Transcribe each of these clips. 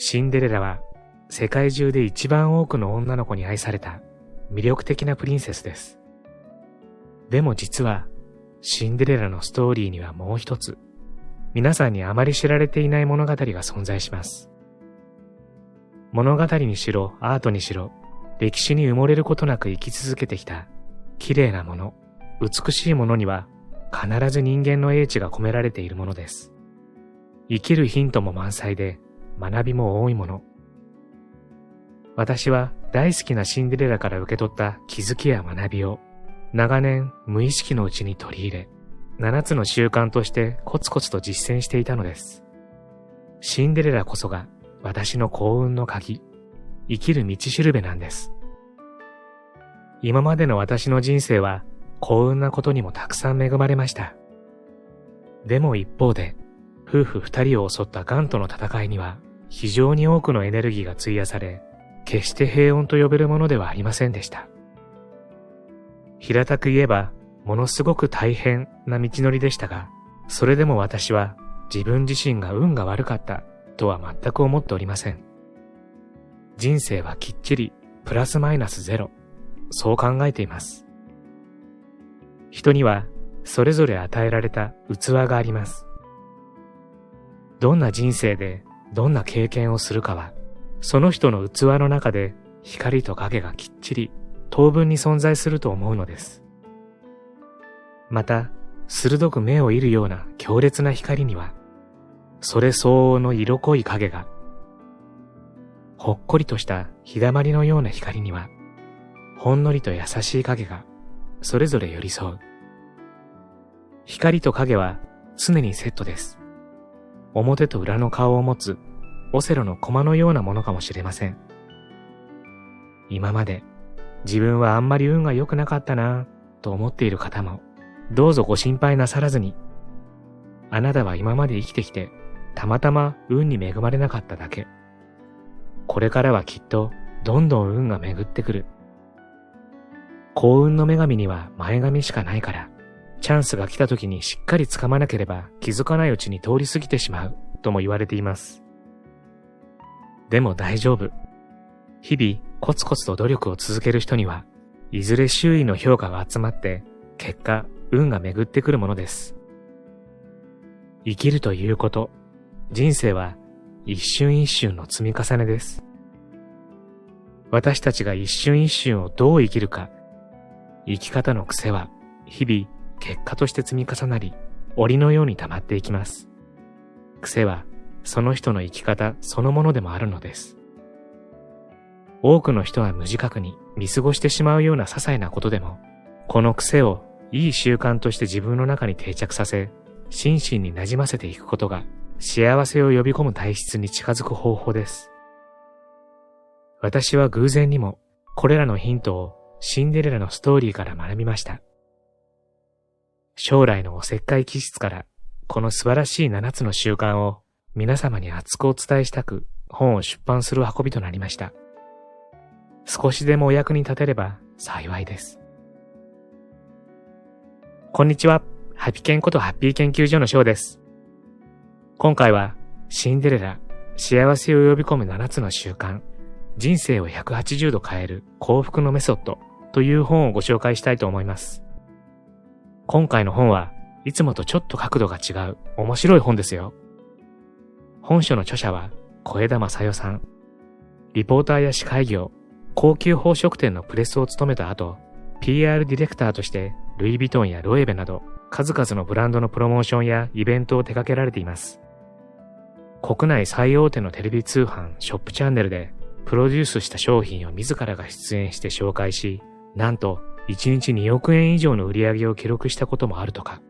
シンデレラは世界中で一番多くの女の子に愛された魅力的なプリンセスです。でも実はシンデレラのストーリーにはもう一つ、皆さんにあまり知られていない物語が存在します。物語にしろアートにしろ、歴史に埋もれることなく生き続けてきた綺麗なもの、美しいものには必ず人間の英知が込められているものです。生きるヒントも満載で学びも多いもの。私は大好きなシンデレラから受け取った気づきや学びを長年無意識のうちに取り入れ、7つの習慣としてコツコツと実践していたのです。シンデレラこそが私の幸運の鍵、生きる道しるべなんです。今までの私の人生は幸運なことにもたくさん恵まれました。でも一方で、夫婦2人を襲った癌との戦いには非常に多くのエネルギーが費やされ、決して平穏と呼べるものではありませんでした。平たく言えば、ものすごく大変な道のりでしたが、それでも私は自分自身が運が悪かったとは全く思っておりません。人生はきっちりプラスマイナスゼロ、そう考えています。人にはそれぞれ与えられた器があります。どんな人生でどんな経験をするかは、その人の器の中で光と影がきっちり等分に存在すると思うのです。また、鋭く目を射るような強烈な光には、それ相応の色濃い影が、ほっこりとした日だまりのような光には、ほんのりと優しい影が、それぞれ寄り添う。光と影は常にセットです。表と裏の顔を持つオセロの駒のようなものかもしれません。今まで自分はあんまり運が良くなかったなぁと思っている方も、どうぞご心配なさらずに。あなたは今まで生きてきて、たまたま運に恵まれなかっただけ。これからはきっとどんどん運が巡ってくる。幸運の女神には前髪しかないから、チャンスが来た時にしっかり掴まなければ気づかないうちに通り過ぎてしまうとも言われています。でも大丈夫。日々コツコツと努力を続ける人には、いずれ周囲の評価が集まって、結果運が巡ってくるものです。生きるということ、人生は一瞬一瞬の積み重ねです。私たちが一瞬一瞬をどう生きるか、生き方の癖は日々結果として積み重なり、檻のように溜まっていきます。癖はその人の生き方そのものでもあるのです。多くの人は無自覚に見過ごしてしまうような些細なことでも、この癖をいい習慣として自分の中に定着させ、心身に馴染ませていくことが幸せを呼び込む体質に近づく方法です。私は偶然にもこれらのヒントをシンデレラのストーリーから学びました。将来のおせっかい気質からこの素晴らしい7つの習慣を皆様に熱くお伝えしたく本を出版する運びとなりました。少しでもお役に立てれば幸いです。こんにちは。ハピケンことハッピー研究所の翔です。今回はシンデレラ、幸せを呼び込む7つの習慣、人生を180度変える幸福のメソッドという本をご紹介したいと思います。今回の本はいつもとちょっと角度が違う面白い本ですよ。本書の著者は小枝正代さん。リポーターや司会業、高級宝飾店のプレスを務めた後、PR ディレクターとしてルイ・ヴィトンやロエベなど数々のブランドのプロモーションやイベントを手掛けられています。国内最大手のテレビ通販ショップチャンネルでプロデュースした商品を自らが出演して紹介し、なんと1日2億円以上の売り上げを記録したこともあるとか。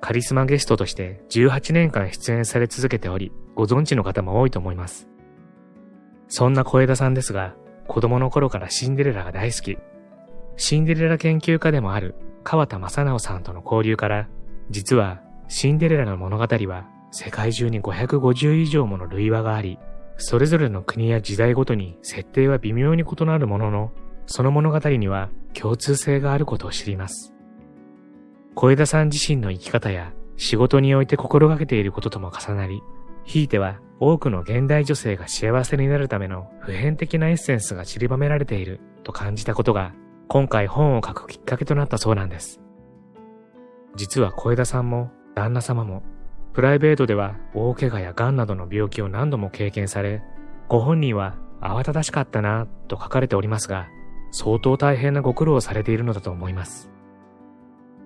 カリスマゲストとして18年間出演され続けており、ご存知の方も多いと思います。そんな小枝さんですが、子供の頃からシンデレラが大好き。シンデレラ研究家でもある川田正直さんとの交流から、実はシンデレラの物語は世界中に550以上もの類話があり、それぞれの国や時代ごとに設定は微妙に異なるものの、その物語には共通性があることを知ります。小枝さん自身の生き方や仕事において心がけていることとも重なり、ひいては多くの現代女性が幸せになるための普遍的なエッセンスが散りばめられていると感じたことが、今回本を書くきっかけとなったそうなんです。実は小枝さんも旦那様も、プライベートでは大怪我や癌などの病気を何度も経験され、ご本人は慌ただしかったなと書かれておりますが、相当大変なご苦労をされているのだと思います。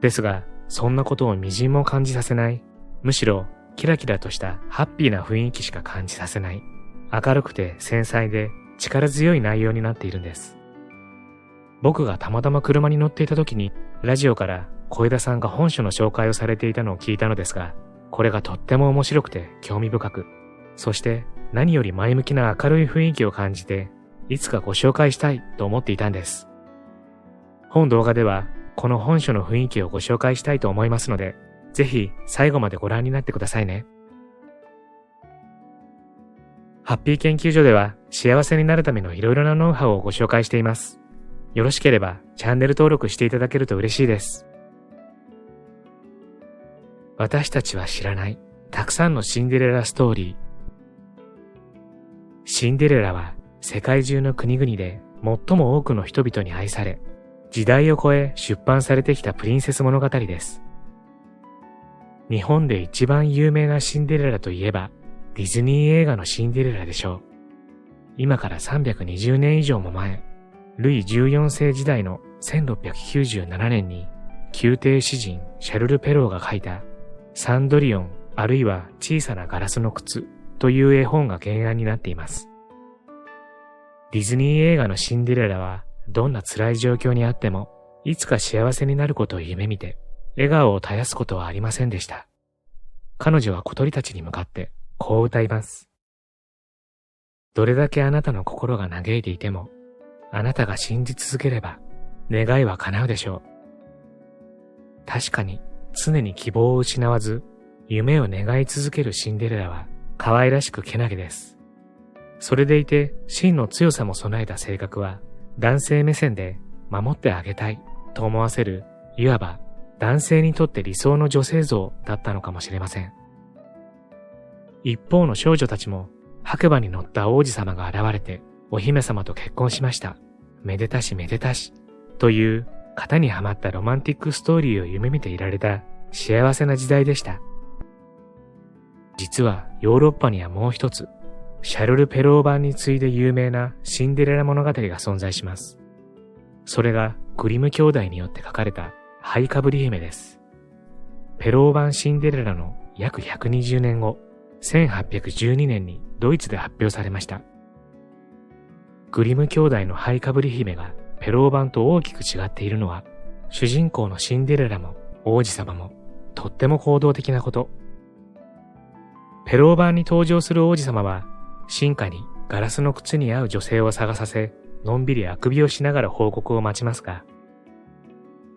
ですが、そんなことを微塵も感じさせない、むしろキラキラとしたハッピーな雰囲気しか感じさせない、明るくて繊細で力強い内容になっているんです。僕がたまたま車に乗っていた時に、ラジオから小枝さんが本書の紹介をされていたのを聞いたのですが、これがとっても面白くて興味深く、そして何より前向きな明るい雰囲気を感じて、いつかご紹介したいと思っていたんです。本動画ではこの本書の雰囲気をご紹介したいと思いますので、ぜひ最後までご覧になってくださいね。ハッピー研究所では幸せになるためのいろいろなノウハウをご紹介しています。よろしければチャンネル登録していただけると嬉しいです。私たちは知らないたくさんのシンデレラストーリー。シンデレラは世界中の国々で最も多くの人々に愛され、時代を超え出版されてきたプリンセス物語です。日本で一番有名なシンデレラといえば、ディズニー映画のシンデレラでしょう。今から320年以上も前、ルイ14世時代の1697年に、宮廷詩人シャルル・ペローが書いたサンドリオンあるいは小さなガラスの靴という絵本が原案になっています。ディズニー映画のシンデレラはどんな辛い状況にあってもいつか幸せになることを夢見て笑顔を絶やすことはありませんでした。彼女は小鳥たちに向かってこう歌います。どれだけあなたの心が嘆いていても、あなたが信じ続ければ願いは叶うでしょう。確かに常に希望を失わず夢を願い続けるシンデレラは可愛らしくけなげです。それでいて真の強さも備えた性格は男性目線で守ってあげたいと思わせる、いわば男性にとって理想の女性像だったのかもしれません。一方の少女たちも白馬に乗った王子様が現れてお姫様と結婚しました。めでたしめでたしという型にはまったロマンティックストーリーを夢見ていられた幸せな時代でした。実はヨーロッパにはもう一つ、シャルル・ペロー版に次いで有名なシンデレラ物語が存在します。それがグリム兄弟によって書かれたハイカブリ姫です。ペロー版シンデレラの約120年後、1812年にドイツで発表されました。グリム兄弟のハイカブリ姫がペロー版と大きく違っているのは、主人公のシンデレラも王子様もとっても行動的なこと。ペロー版に登場する王子様は、臣下にガラスの靴に合う女性を探させ、のんびりあくびをしながら報告を待ちますが、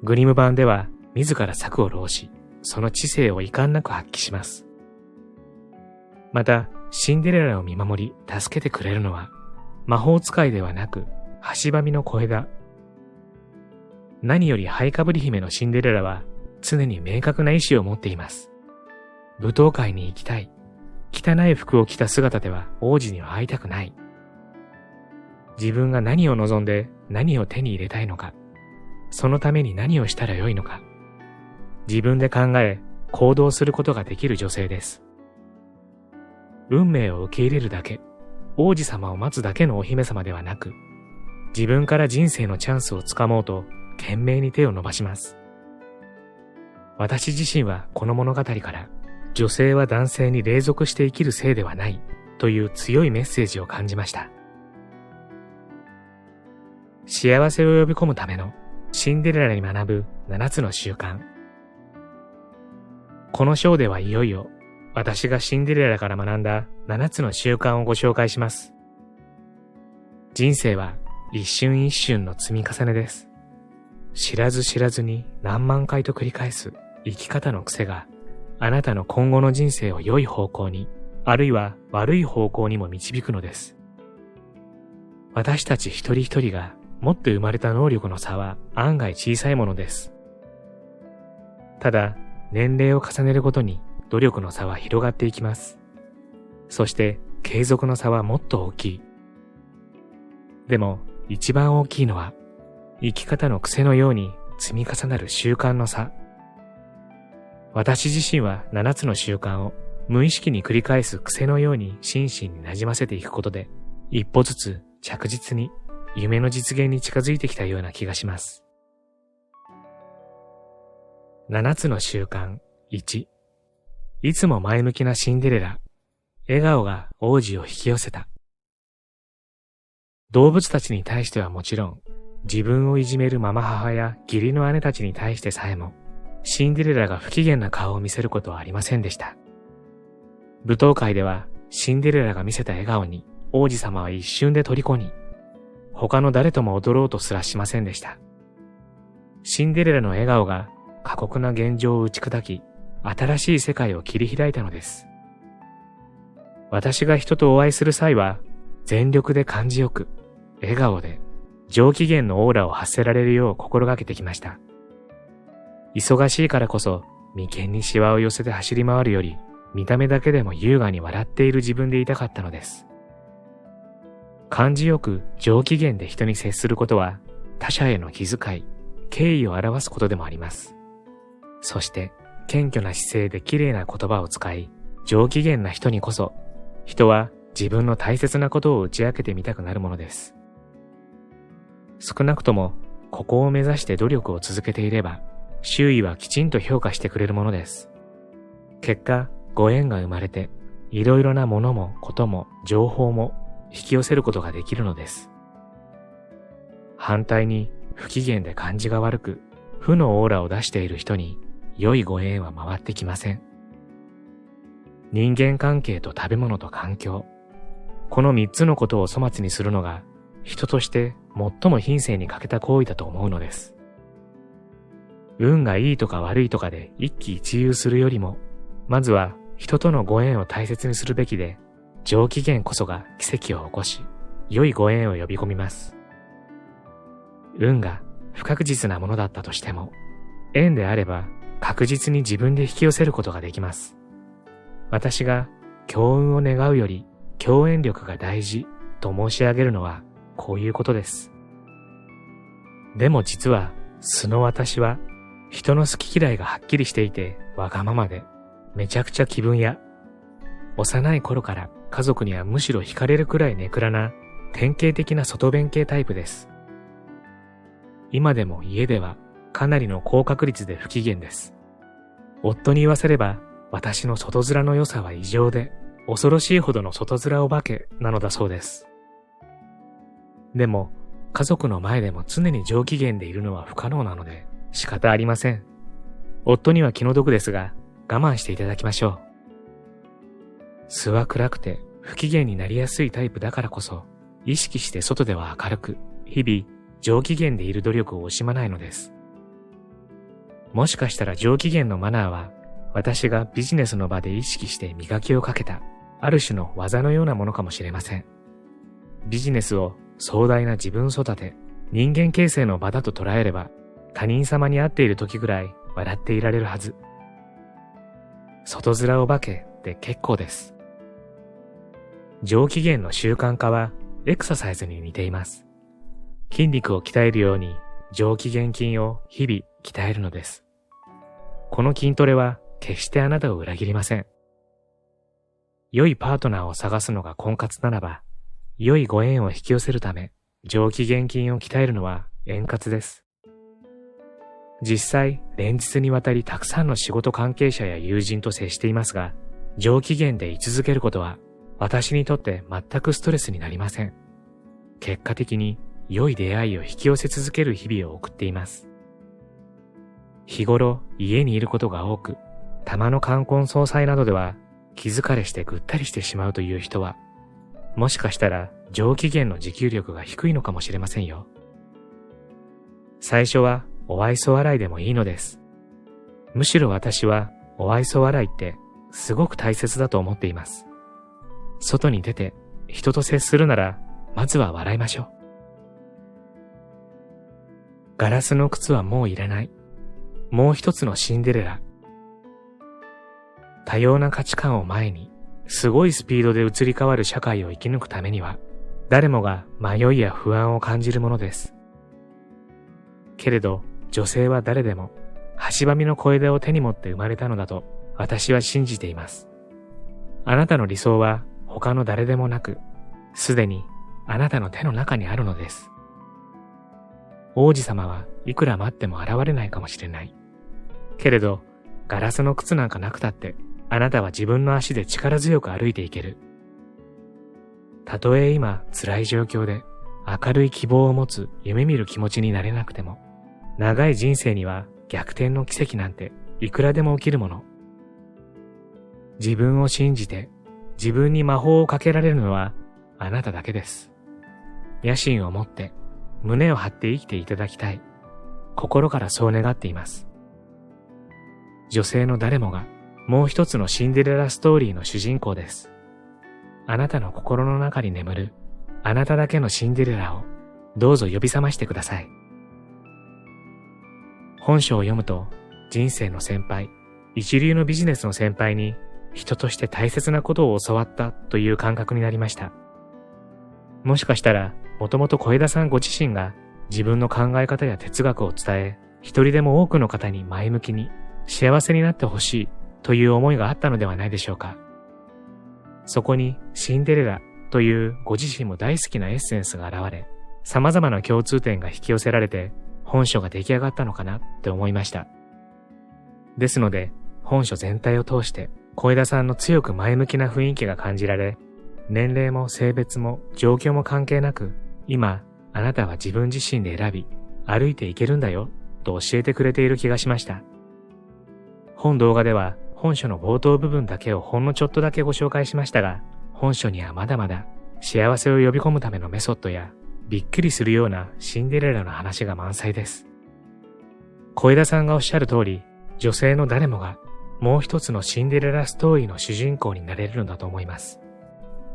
グリム版では自ら策を弄し、その知性を遺憾なく発揮します。また、シンデレラを見守り助けてくれるのは、魔法使いではなく、橋ばみの小枝。何よりハイカブリ姫のシンデレラは、常に明確な意志を持っています。舞踏会に行きたい。汚い服を着た姿では王子には会いたくない。自分が何を望んで何を手に入れたいのか、そのために何をしたらよいのか、自分で考え行動することができる女性です。運命を受け入れるだけ、王子様を待つだけのお姫様ではなく、自分から人生のチャンスをつかもうと懸命に手を伸ばします。私自身はこの物語から女性は男性に隷属して生きる性ではないという強いメッセージを感じました。幸せを呼び込むためのシンデレラに学ぶ7つの習慣。この章ではいよいよ私がシンデレラから学んだ7つの習慣をご紹介します。人生は一瞬一瞬の積み重ねです。知らず知らずに何万回と繰り返す生き方の癖があなたの今後の人生を良い方向に、あるいは悪い方向にも導くのです。私たち一人一人が持って生まれた能力の差は案外小さいものです。ただ、年齢を重ねるごとに努力の差は広がっていきます。そして継続の差はもっと大きい。でも一番大きいのは生き方の癖のように積み重なる習慣の差。私自身は7つの習慣を無意識に繰り返す癖のように心身に馴染ませていくことで、一歩ずつ着実に夢の実現に近づいてきたような気がします。7つの習慣。1、いつも前向きなシンデレラ。笑顔が王子を引き寄せた。動物たちに対してはもちろん、自分をいじめるママ母や義理の姉たちに対してさえも、シンデレラが不機嫌な顔を見せることはありませんでした。舞踏会ではシンデレラが見せた笑顔に王子様は一瞬で虜に、他の誰とも踊ろうとすらしませんでした。シンデレラの笑顔が過酷な現状を打ち砕き、新しい世界を切り開いたのです。私が人とお会いする際は、全力で感じよく、笑顔で、上機嫌のオーラを発せられるよう心がけてきました。忙しいからこそ、眉間にシワを寄せて走り回るより、見た目だけでも優雅に笑っている自分でいたかったのです。感じよく上機嫌で人に接することは、他者への気遣い、敬意を表すことでもあります。そして、謙虚な姿勢で綺麗な言葉を使い、上機嫌な人にこそ、人は自分の大切なことを打ち明けてみたくなるものです。少なくとも、ここを目指して努力を続けていれば、周囲はきちんと評価してくれるものです。結果、ご縁が生まれて、いろいろなものもことも情報も引き寄せることができるのです。反対に、不機嫌で感じが悪く、負のオーラを出している人に、良いご縁は回ってきません。人間関係と食べ物と環境。この3つのことを粗末にするのが、人として最も品性に欠けた行為だと思うのです。運がいいとか悪いとかで一喜一憂するよりも、まずは人とのご縁を大切にするべきで、上機嫌こそが奇跡を起こし、良いご縁を呼び込みます。運が不確実なものだったとしても、縁であれば確実に自分で引き寄せることができます。私が強運を願うより共演力が大事と申し上げるのはこういうことです。でも実は素の私は人の好き嫌いがはっきりしていてわがままでめちゃくちゃ気分屋。幼い頃から家族にはむしろ惹かれるくらいネクラな典型的な外弁系タイプです。今でも家ではかなりの高確率で不機嫌です。夫に言わせれば私の外面の良さは異常で恐ろしいほどの外面お化けなのだそうです。でも家族の前でも常に上機嫌でいるのは不可能なので仕方ありません。夫には気の毒ですが我慢していただきましょう。素は暗くて不機嫌になりやすいタイプだからこそ意識して外では明るく日々上機嫌でいる努力を惜しまないのです。もしかしたら上機嫌のマナーは私がビジネスの場で意識して磨きをかけたある種の技のようなものかもしれません。ビジネスを壮大な自分育て、人間形成の場だと捉えれば他人様に会っている時ぐらい笑っていられるはず。外面お化けで結構です。上機嫌の習慣化はエクササイズに似ています。筋肉を鍛えるように上機嫌筋を日々鍛えるのです。この筋トレは決してあなたを裏切りません。良いパートナーを探すのが婚活ならば、良いご縁を引き寄せるため上機嫌筋を鍛えるのは円滑です。実際、連日にわたりたくさんの仕事関係者や友人と接していますが、上機嫌で居続けることは私にとって全くストレスになりません。結果的に良い出会いを引き寄せ続ける日々を送っています。日頃家にいることが多く、たまの冠婚葬祭などでは気疲れしてぐったりしてしまうという人は、もしかしたら上機嫌の持久力が低いのかもしれませんよ。最初はお愛想笑いでもいいのです。むしろ私はお愛想笑いってすごく大切だと思っています。外に出て人と接するならまずは笑いましょう。ガラスの靴はもういらない。もう一つのシンデレラ。多様な価値観を前にすごいスピードで移り変わる社会を生き抜くためには、誰もが迷いや不安を感じるものです。けれど、女性は誰でも、橋ばみの小枝を手に持って生まれたのだと私は信じています。あなたの理想は他の誰でもなく、すでにあなたの手の中にあるのです。王子様はいくら待っても現れないかもしれない。けれど、ガラスの靴なんかなくたって、あなたは自分の足で力強く歩いていける。たとえ今辛い状況で明るい希望を持つ夢見る気持ちになれなくても、長い人生には逆転の奇跡なんていくらでも起きるもの。自分を信じて自分に魔法をかけられるのはあなただけです。野心を持って胸を張って生きていただきたい。心からそう願っています。女性の誰もがもう一つのシンデレラストーリーの主人公です。あなたの心の中に眠るあなただけのシンデレラをどうぞ呼び覚ましてください。本書を読むと人生の先輩、一流のビジネスの先輩に人として大切なことを教わったという感覚になりました。もしかしたらもともと小枝さんご自身が自分の考え方や哲学を伝え、一人でも多くの方に前向きに幸せになってほしいという思いがあったのではないでしょうか。そこにシンデレラというご自身も大好きなエッセンスが現れ、様々な共通点が引き寄せられて本書が出来上がったのかなって思いました。ですので本書全体を通して小枝さんの強く前向きな雰囲気が感じられ、年齢も性別も状況も関係なく、今あなたは自分自身で選び歩いていけるんだよと教えてくれている気がしました。本動画では本書の冒頭部分だけをほんのちょっとだけご紹介しましたが、本書にはまだまだ幸せを呼び込むためのメソッドやびっくりするようなシンデレラの話が満載です。小枝さんがおっしゃる通り、女性の誰もがもう一つのシンデレラストーリーの主人公になれるのだと思います。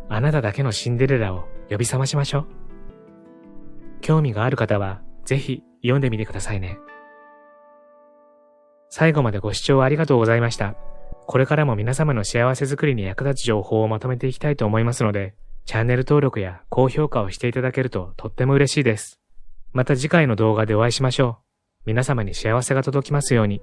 あなただけのシンデレラを呼び覚ましましょう。興味がある方はぜひ読んでみてくださいね。最後までご視聴ありがとうございました。これからも皆様の幸せづくりに役立つ情報をまとめていきたいと思いますので、チャンネル登録や高評価をしていただけるととっても嬉しいです。また次回の動画でお会いしましょう。皆様に幸せが届きますように。